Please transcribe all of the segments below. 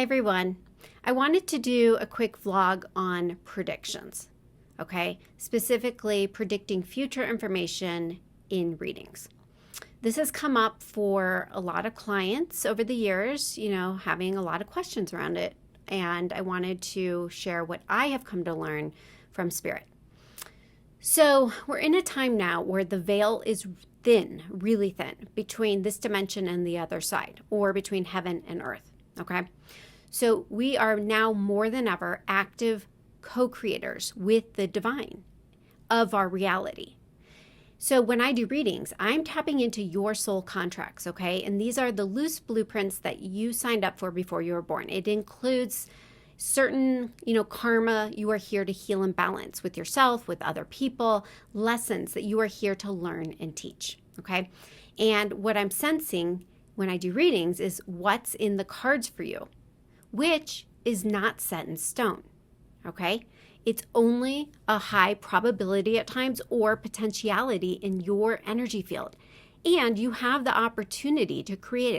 Hi everyone. I wanted to do a quick vlog on predictions, okay? Specifically predicting future information in readings. This has come up for a lot of clients over the years, having a lot of questions around it. And I wanted to share what I have come to learn from Spirit. So we're in a time now where the veil is thin, really thin, between this dimension and the other side, or between heaven and earth, okay? So we are now more than ever active co-creators with the divine of our reality. So when I do readings, I'm tapping into your soul contracts, okay? And these are the loose blueprints that you signed up for before you were born. It includes certain, karma you are here to heal and balance with yourself, with other people, lessons that you are here to learn and teach, okay? And what I'm sensing when I do readings is what's in the cards for you, which is not set in stone, okay? It's only a high probability at times or potentiality in your energy field, and you have the opportunity to create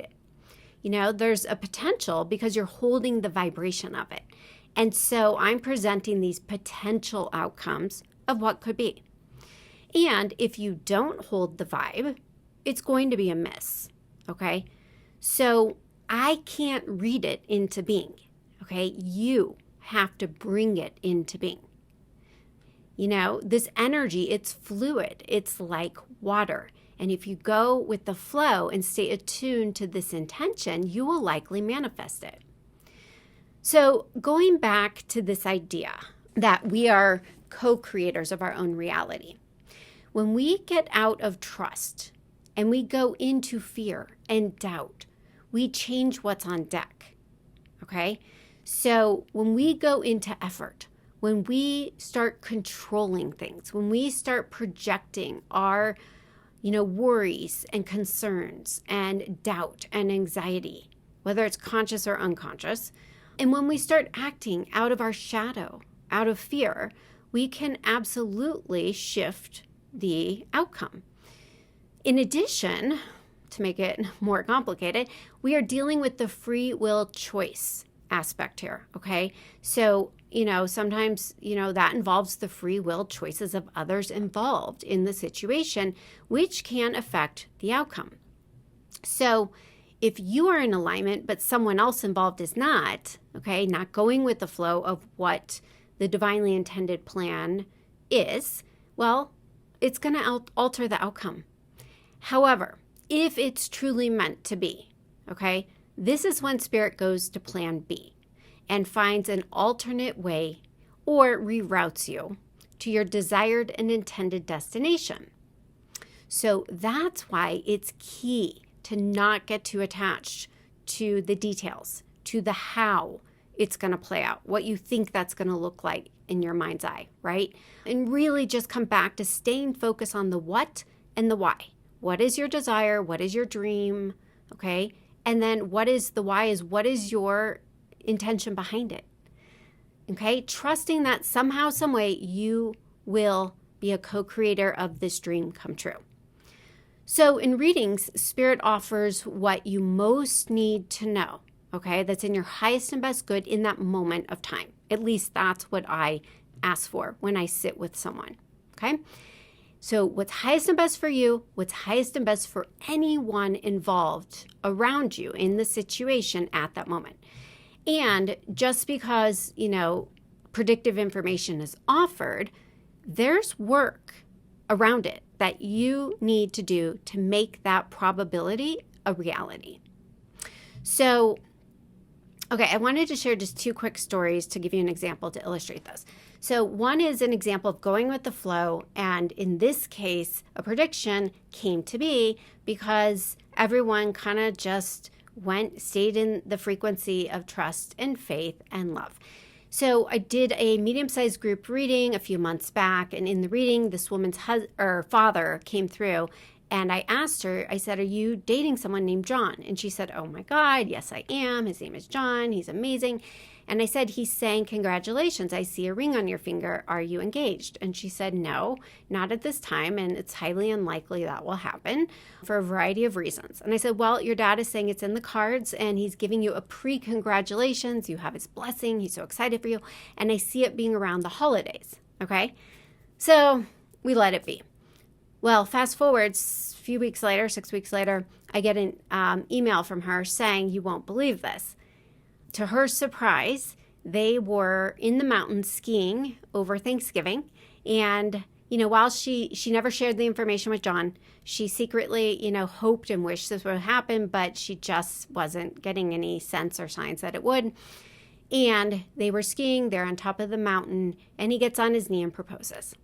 it. There's a potential because you're holding the vibration of it. And so I'm presenting these potential outcomes of what could be. And if you don't hold the vibe, it's going to be a miss, okay? So I can't read it into being, okay? You have to bring it into being. This energy, it's fluid. It's like water. And if you go with the flow and stay attuned to this intention, you will likely manifest it. So going back to this idea that we are co-creators of our own reality, when we get out of trust and we go into fear and doubt, we change what's on deck, okay? So when we go into effort, when we start controlling things, when we start projecting our, worries and concerns and doubt and anxiety, whether it's conscious or unconscious, and when we start acting out of our shadow, out of fear, we can absolutely shift the outcome. In addition, to make it more complicated, we are dealing with the free will choice aspect here, okay? So, sometimes, that involves the free will choices of others involved in the situation, which can affect the outcome. So if you are in alignment, but someone else involved is not, okay, not going with the flow of what the divinely intended plan is, well, it's going to alter the outcome. However, if it's truly meant to be, okay, this is when Spirit goes to plan B and finds an alternate way or reroutes you to your desired and intended destination. So that's why it's key to not get too attached to the details, to the how it's going to play out, what you think that's going to look like in your mind's eye, right? And really just come back to staying focused on the what and the why. What is your desire? What is your dream? Okay. And then what is the why is what is your intention behind it? Okay. Trusting that somehow, some way you will be a co-creator of this dream come true. So in readings, Spirit offers what you most need to know. Okay. That's in your highest and best good in that moment of time. At least that's what I ask for when I sit with someone. Okay. So what's highest and best for you, what's highest and best for anyone involved around you in the situation at that moment. And just because, predictive information is offered, there's work around it that you need to do to make that probability a reality. So, okay, I wanted to share just two quick stories to give you an example to illustrate this. So one is an example of going with the flow, and in this case, a prediction came to be because everyone kind of just stayed in the frequency of trust and faith and love. So I did a medium-sized group reading a few months back, and in the reading, this woman's father came through, And I asked her, I said, are you dating someone named John? And she said, oh my God, yes, I am. His name is John. He's amazing. And I said, he's saying, congratulations. I see a ring on your finger. Are you engaged? And she said, no, not at this time. And it's highly unlikely that will happen for a variety of reasons. And I said, well, your dad is saying it's in the cards and he's giving you a pre-congratulations. You have his blessing. He's so excited for you. And I see it being around the holidays. Okay. So we let it be. Well, fast forward a few weeks later, 6 weeks later, I get an email from her saying, you won't believe this. To her surprise, they were in the mountains skiing over Thanksgiving. And, while she never shared the information with John, she secretly, hoped and wished this would happen, but she just wasn't getting any sense or signs that it would. And they were skiing, they're on top of the mountain, and he gets on his knee and proposes.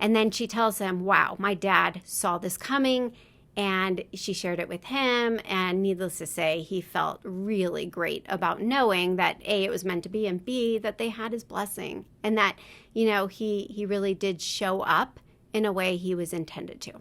And then she tells him, wow, my dad saw this coming, and she shared it with him. And needless to say, he felt really great about knowing that A, it was meant to be, and B, that they had his blessing, and that, he really did show up in a way he was intended to.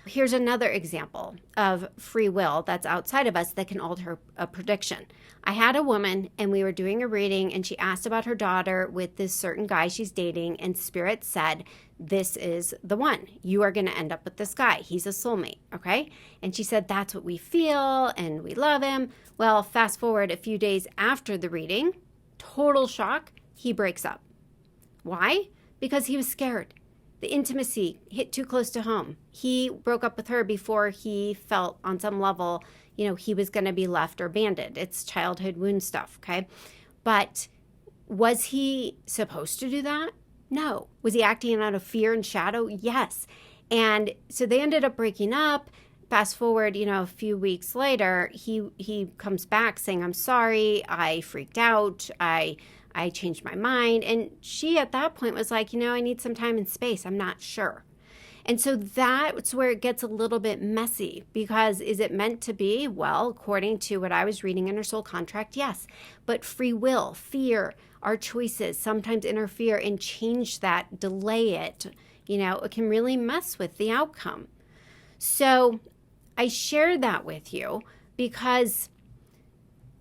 Here's another example of free will that's outside of us that can alter a prediction. I had a woman and we were doing a reading and she asked about her daughter with this certain guy she's dating, and Spirit said, this is the one. You are going to end up with this guy. He's a soulmate, okay? And she said, that's what we feel and we love him. Well, fast forward a few days after the reading, total shock, he breaks up. Why? Because he was scared. The intimacy hit too close to home. He broke up with her before he felt on some level, he was going to be left or abandoned. It's childhood wound stuff, okay? But was he supposed to do that? No. Was he acting out of fear and shadow? Yes. And so they ended up breaking up. Fast forward, a few weeks later, he comes back saying, I'm sorry, I freaked out, I changed my mind. And she at that point was like, I need some time and space. I'm not sure. And so that's where it gets a little bit messy, because is it meant to be? Well, according to what I was reading in her soul contract, yes. But free will, fear, our choices sometimes interfere and change that, delay it. It can really mess with the outcome. So I shared that with you because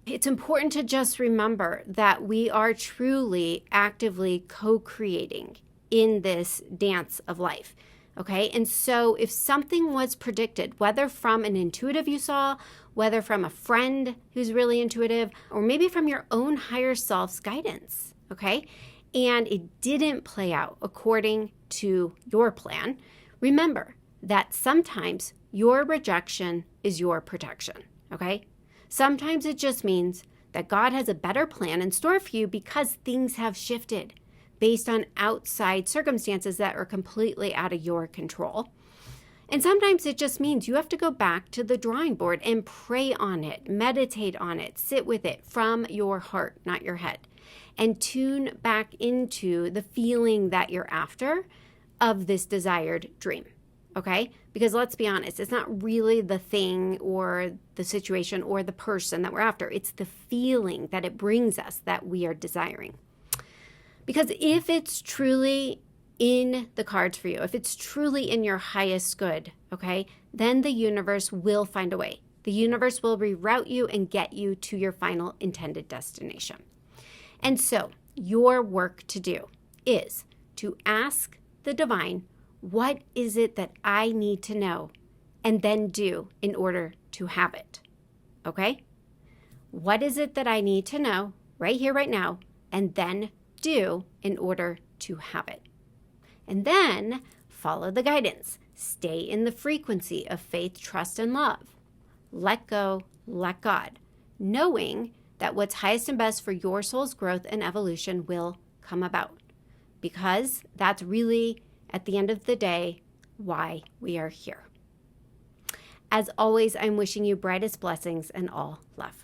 it's important to just remember that we are truly actively co-creating in this dance of life. Okay, and so if something was predicted, whether from an intuitive you saw, whether from a friend who's really intuitive, or maybe from your own higher self's guidance, okay, and it didn't play out according to your plan, remember that sometimes your rejection is your protection, okay? Sometimes it just means that God has a better plan in store for you because things have shifted based on outside circumstances that are completely out of your control. And sometimes it just means you have to go back to the drawing board and pray on it, meditate on it, sit with it from your heart, not your head, and tune back into the feeling that you're after of this desired dream, okay? Because let's be honest, it's not really the thing or the situation or the person that we're after. It's the feeling that it brings us that we are desiring. Because if it's truly in the cards for you, if it's truly in your highest good, okay, then the universe will find a way. The universe will reroute you and get you to your final intended destination. And so your work to do is to ask the divine, what is it that I need to know and then do in order to have it? Okay? What is it that I need to know right here, right now, and then do in order to have it? And then follow the guidance. Stay in the frequency of faith, trust, and love. Let go, let God, knowing that what's highest and best for your soul's growth and evolution will come about. Because that's really, at the end of the day, why we are here. As always, I'm wishing you brightest blessings and all love.